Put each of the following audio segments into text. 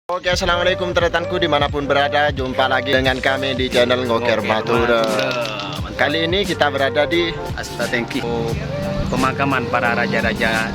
Oke, assalamualaikum teretanku dimanapun berada. Jumpa lagi dengan kami di channel Ngoker Matura. Kali ini kita berada di Astatengki, pemakaman para raja-raja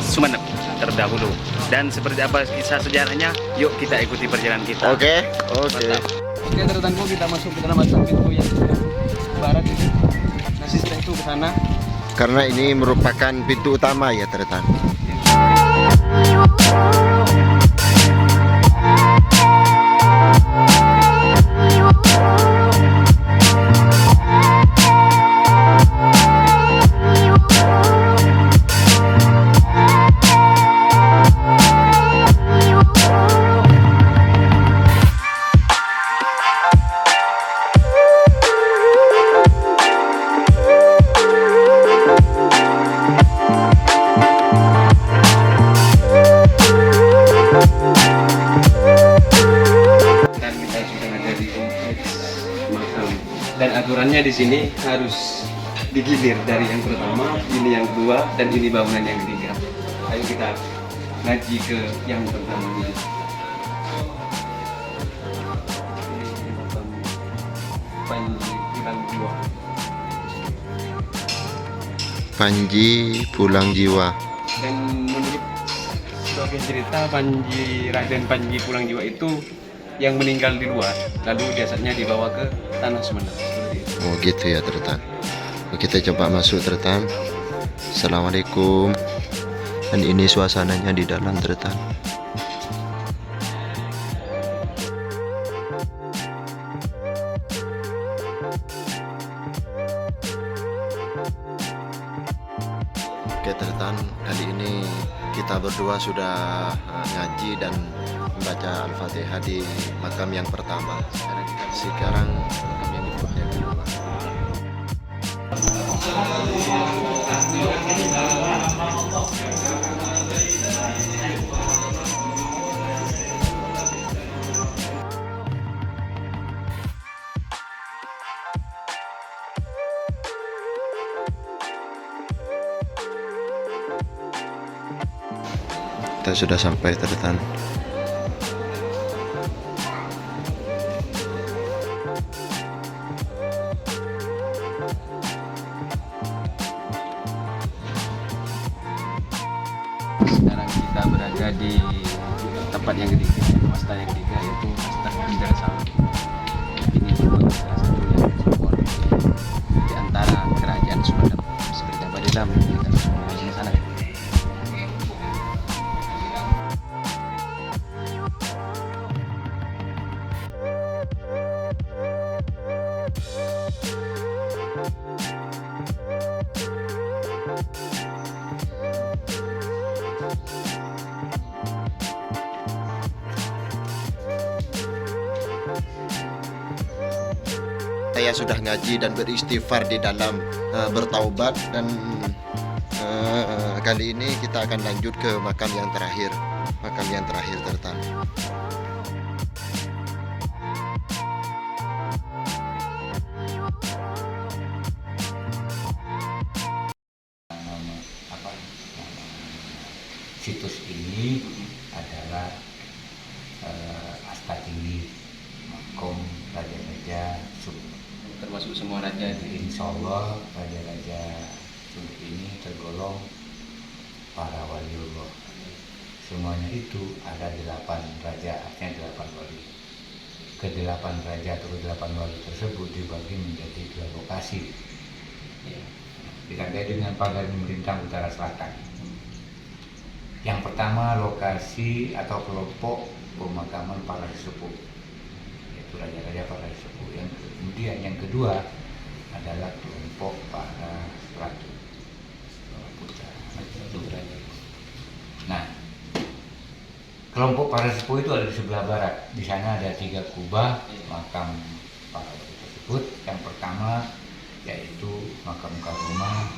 Sumeneb terdahulu. Dan seperti apa kisah sejarahnya, yuk kita ikuti perjalanan kita. Oke. Oke teretanku, kita masuk ke dalam pintu yang barat ini. Nanti setelah itu ke sana. Karena ini merupakan pintu utama ya teretan. Dan aturannya di sini harus digilir dari yang pertama, ini yang kedua, dan ini bangunan yang ketiga. Ayo kita ngaji ke yang pertama ini. Panji Pulang Jiwa. Dan menurut sebagai cerita, Raden Panji Pulang Jiwa itu yang meninggal di luar, lalu jasadnya dibawa ke tanah Sumeneb. Oh gitu ya teretan. Kita coba masuk teretan. Assalamualaikum. Dan ini suasananya di dalam teretan. Oke teretan, kali ini kita berdua sudah ngaji dan membaca Al-Fatihah di makam yang pertama. Sekarang makam yang kedua. Kita sudah sampai teretan. Sekarang kita berada di tempat yang ketiga, wasta yang ketiga, yaitu wasta Bendera Sawit. Ini merupakan salah satu yang simbol di antara kerajaan Sumeneb. Seperti apa di dalam, kita semua di sana. Saya sudah ngaji dan beristighfar di dalam, bertaubat, dan kali ini kita akan lanjut ke makam yang terakhir teretan. Situs ini adalah asta tinggi makom raja-raja Sumeneb. Termasuk semua raja di Insya Allah raja-raja Sumeneb ini tergolong para waliullah. Semuanya itu ada 8 raja, artinya 8 wali. Ke-8 raja atau ke-8 wali tersebut dibagi menjadi 2 lokasi. Ditandai dengan pagar melintang utara selatan. Yang pertama lokasi atau kelompok pemakaman para sesepuh, yaitu raja-raja para sesepuh. Kemudian yang kedua adalah kelompok para ratu putra. Nah, kelompok para sesepuh itu ada di sebelah barat. Di sana ada 3 kubah makam para ratu tersebut. Yang pertama yaitu makam Karuma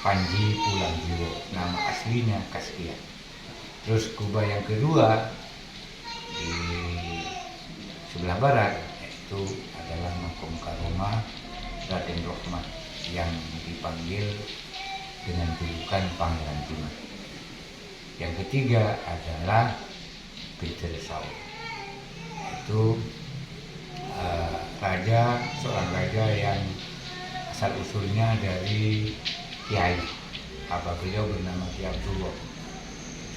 Panji Pulang Jiwa, nama aslinya Kaskia. Terus kubah yang kedua di sebelah barat itu adalah makom Karoma Raden Rohmat yang dipanggil dengan julukan Pangeran Jimat. Yang ketiga adalah Pinter Saud. Itu seorang raja yang asal usulnya dari Kiai. Abah beliau bernama Ki Abdullah.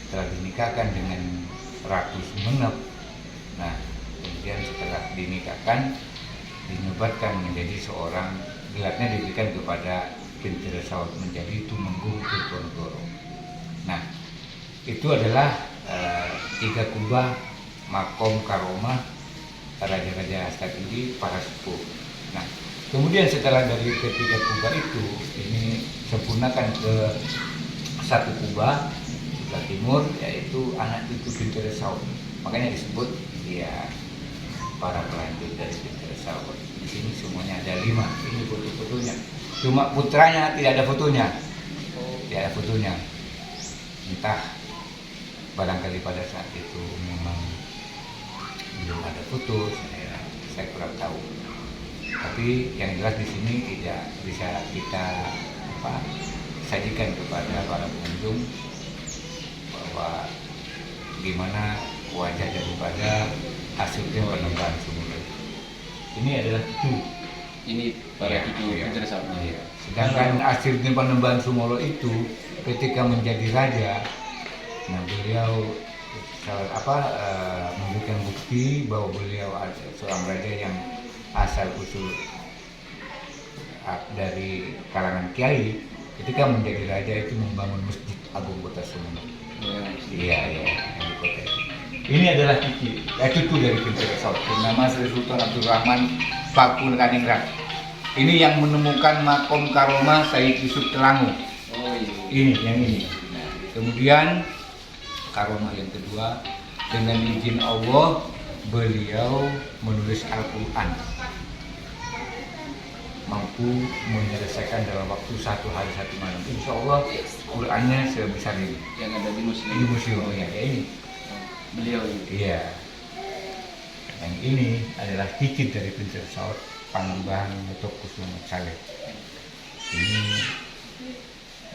Setelah dinikahkan dengan Ratu Sumenep, nah kemudian setelah dinikahkan dinobatkan menjadi seorang, gelarnya diberikan kepada Pinter Saud menjadi Tumenggung Tirtonegoro. Nah, itu adalah 3 kubah makom karomah raja-raja Hasta ini, para sepuh. Nah, kemudian setelah dari ketiga kubah itu, ini sempurnakan ke 1 kubah sebelah timur, yaitu anak cucu Pinter Saud. Makanya disebut dia para pelanjut dari Pinter Saud. Di sini semuanya ada 5. Ini foto-fotonya. Cuma putranya tidak ada fotonya. Tidak ada fotonya. Entah barangkali pada saat itu memang belum ada foto, saya kurang tahu. Tapi yang jelas di sini tidak bisa kita sajikan kepada para pengunjung bahwa gimana wajah daripada hasilnya penemuan Sumolo. Ini adalah cucu. Ini para cucu Iya. Pinter Saud. Iya. Sedangkan hasilnya penemuan Sumolo itu ketika menjadi raja, nah beliau memberikan bukti bahwa beliau adalah seorang raja yang asal usul dari kalangan kiai. Ketika menjadi raja itu membangun Masjid Agung Kota Sumenep. Iya, yang di kota itu. Ini adalah cucu dari Pinter Saud, bernama Sri Sultan Abdul Rahman Pakunkaningrat. Ini yang menemukan makom karomah Sayyid Yusuf Telangu. Oh iya. Ini, yang ini. Nah, kemudian karomah yang kedua, dengan izin Allah beliau menulis Al-Quran, mampu menyelesaikan dalam waktu 1 hari 1 malam. Insya Allah Qurannya sebesar ini. Yang ada di museum. Di museum ya, ini. Beliau ini. Iya. Yang ini adalah cicit dari Pinter Saud, Panembahan Mutok Kusumat Saleh. Ini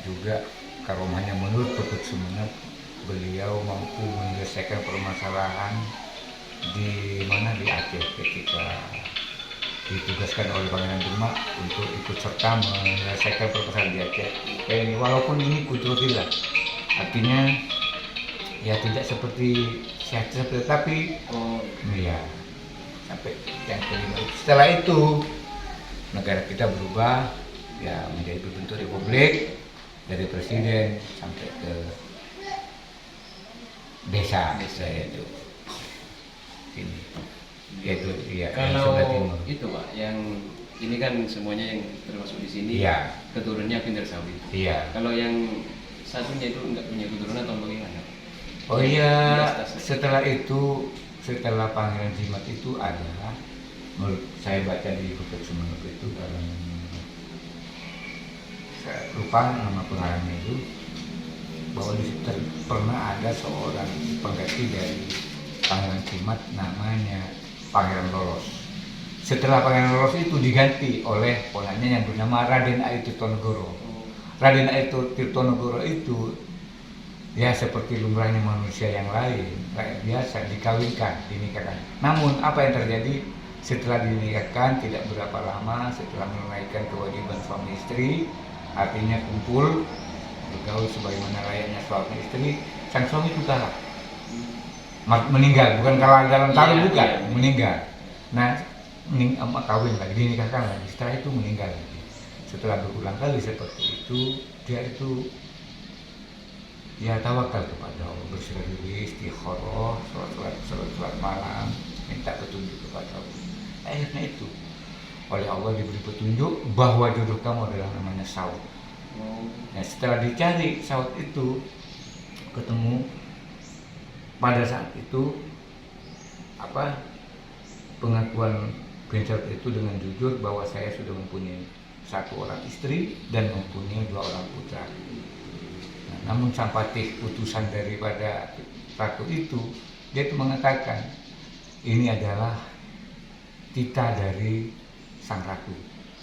juga karomahnya menurut Pekut Sumenep, beliau mampu menyelesaikan permasalahan di Aceh ketika ditugaskan oleh Pangeran Demak untuk ikut serta menyelesaikan permasalahan di Aceh. Ini walaupun ini kudrotillah, artinya ya tidak seperti syahid, tapi ya sampai yang kelima. Setelah itu negara kita berubah ya menjadi berbentuk republik, dari presiden sampai ke desa itu ini, yaitu ya Kalau sebelah timur. itu Pak, yang ini kan semuanya yang termasuk di sini. Iya. Keturunannya Pinter Saud itu. Iya. Kalau yang satunya itu enggak punya keturunan atau bagaimana? Oh iya, setelah itu, setelah Pangeran Jimat itu ada, menurut saya baca di Pekut Sumenep itu, dalam saya lupa nama pengarangnya itu, bahwa di situ pernah ada seorang pengganti dari Pangeran Jimat namanya Pangeran Lolos. Setelah Pangeran Lolos itu diganti oleh ponaknya yang bernama Raden Ayu Tirtonegoro. Raden Ayu Tirtonegoro itu ya seperti lumrahnya manusia yang lain, rakyat biasa, dinikahkan. Namun apa yang terjadi setelah dinikahkan tidak berapa lama setelah menunaikan kewajiban suami istri, artinya kumpul bergaul sebagaimana layaknya suami istri, sang suami itu kalah, meninggal, bukan kalah dalam taruh, bukan, meninggal. Nah, kawin lagi, dinikahkan lagi, setelah itu meninggal lagi. Setelah berulang kali seperti itu, dia itu ya tawakal kepada Allah, berserah diri, istikharah, sholat malam, minta petunjuk kepada Allah. Akhirnya itu oleh Allah diberi petunjuk bahwa jodoh kamu adalah namanya Saud. Nah, setelah dicari Saud itu ketemu, pada saat itu pengakuan bin Saud itu dengan jujur bahwa saya sudah mempunyai 1 orang istri dan mempunyai 2 orang putra. Namun sampatih putusan daripada ratu itu, dia itu mengatakan ini adalah titah dari sang ratu.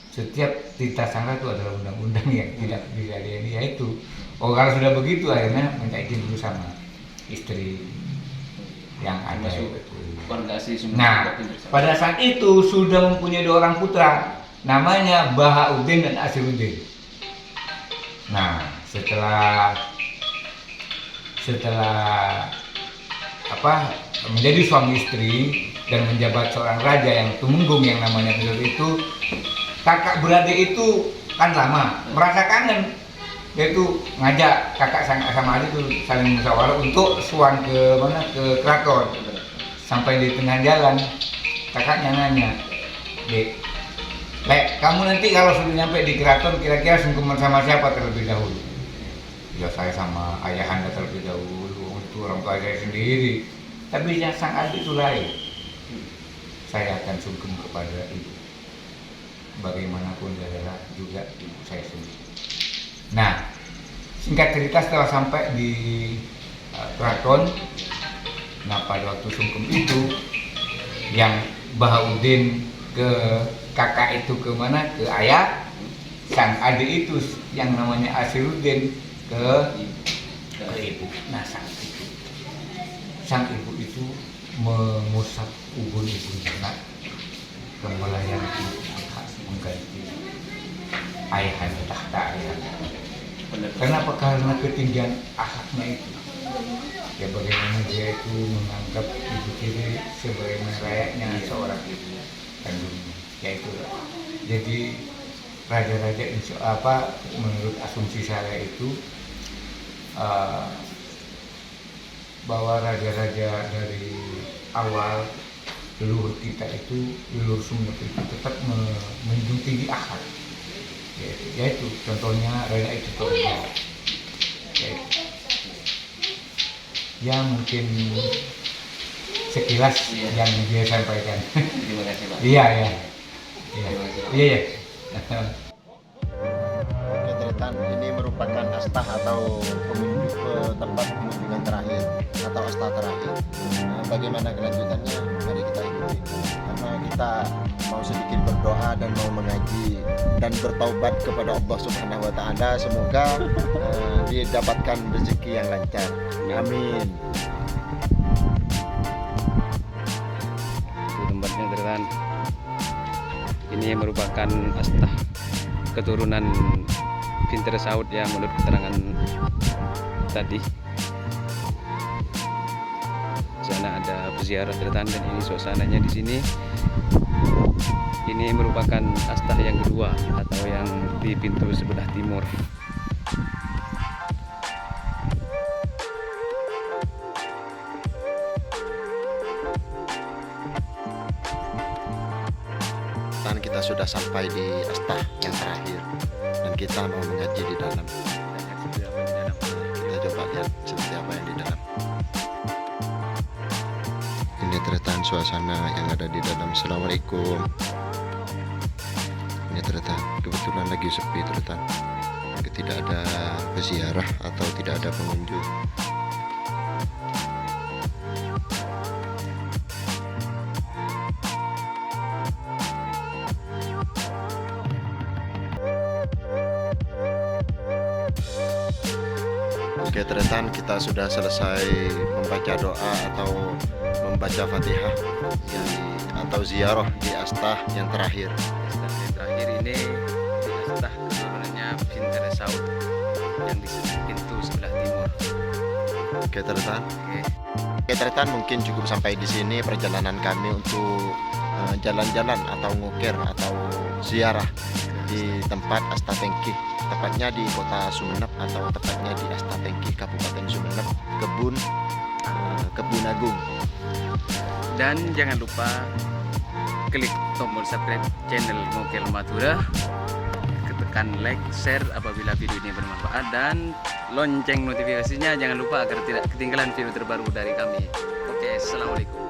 Setiap titah sang ratu adalah undang-undang yang tidak dilayani, yaitu Oh kalau sudah begitu akhirnya minta izin dulu sama istri yang ada. Nah pada saat itu sudah mempunyai 2 orang putra, namanya Bahauddin dan Asiruddin. Nah setelah menjadi suami istri dan menjabat seorang raja yang tumenggung yang namanya Beliau itu, kakak beradik itu kan lama merasa kangen, dia itu ngajak kakak sama adik itu saling musyawarah untuk suan ke keraton. Sampai di tengah jalan kakaknya nanya, Dek, Lek, kamu nanti kalau sudah nyampe di keraton kira-kira sungkeman sama siapa terlebih dahulu? Ya saya sama ayahanda terlebih dahulu, itu orang tua saya sendiri. Tapi yang sang adik itu lain, saya akan sungkem kepada ibu. Bagaimanapun adalah juga ibu saya sendiri. Nah, singkat cerita setelah sampai di keraton, nah pada waktu sungkem itu, yang Bahauddin ke kakak itu ke mana? Ke ayah, sang adik itu yang namanya Asiruddin ke ibu. Nah sang ibu itu mengusap ubun anak dan melayani hak mengganti ayahanda tahta ayahanda. Kenapa? Karena ketinggian akhlaknya itu. Ya bagaimana dia itu menganggap ibu tiri sebagaimana layaknya seorang ibu kandungnya. Ya itulah. Jadi raja-raja menurut asumsi saya itu bahwa raja-raja dari awal leluhur kita itu, leluhur Sumenep itu tetap menjunjung tinggi akhlak. Yaitu contohnya Raja itu Toga. Ya mungkin sekilas yang dia sampaikan. Terima kasih Pak. Iya. Oke, Tretan, ini merupakan astah atau tempat pengunjungan terakhir atau astah terakhir. Nah, bagaimana kelanjutannya? Mari kita ikuti. Karena kita mau sedikit berdoa dan mau mengaji dan bertaubat kepada Allah Subhanahu wa taala, semoga didapatkan rezeki yang lancar. Amin. Itu tempatnya Tretan. Ini merupakan astah keturunan Pinter Saud ya menurut keterangan tadi. Di sana ada peziarah Tretan dan ini suasananya di sini. Ini merupakan astah yang kedua atau yang di pintu sebelah timur. Dan kita sudah sampai di astah yang terakhir dan kita mau mengaji di dalam. Kita coba lihat seperti apa yang di dalam. Ini Tretan suasana yang ada di dalam. Assalamualaikum. Ini Tretan, kebetulan lagi sepi Tretan. Tidak ada peziarah atau tidak ada pengunjung. Oke Tretan, kita sudah selesai membaca doa atau membaca Fatihah atau ziarah di astah yang terakhir. Astah yang terakhir ini di astah keturunannya Pinter Saud yang di pintu sebelah timur. Oke Tretan. Oke Tretan, mungkin cukup sampai di sini perjalanan kami untuk jalan-jalan atau ngukir atau ziarah di tempat Astah Tengki, tepatnya di kota Sumenep atau tepatnya di Astah Tengki, Kabupaten Sumenep, Kebun Agung. Dan jangan lupa klik tombol subscribe channel Ngukil Madura, tekan like, share apabila video ini bermanfaat, dan lonceng notifikasinya jangan lupa agar tidak ketinggalan video terbaru dari kami. Oke, assalamualaikum.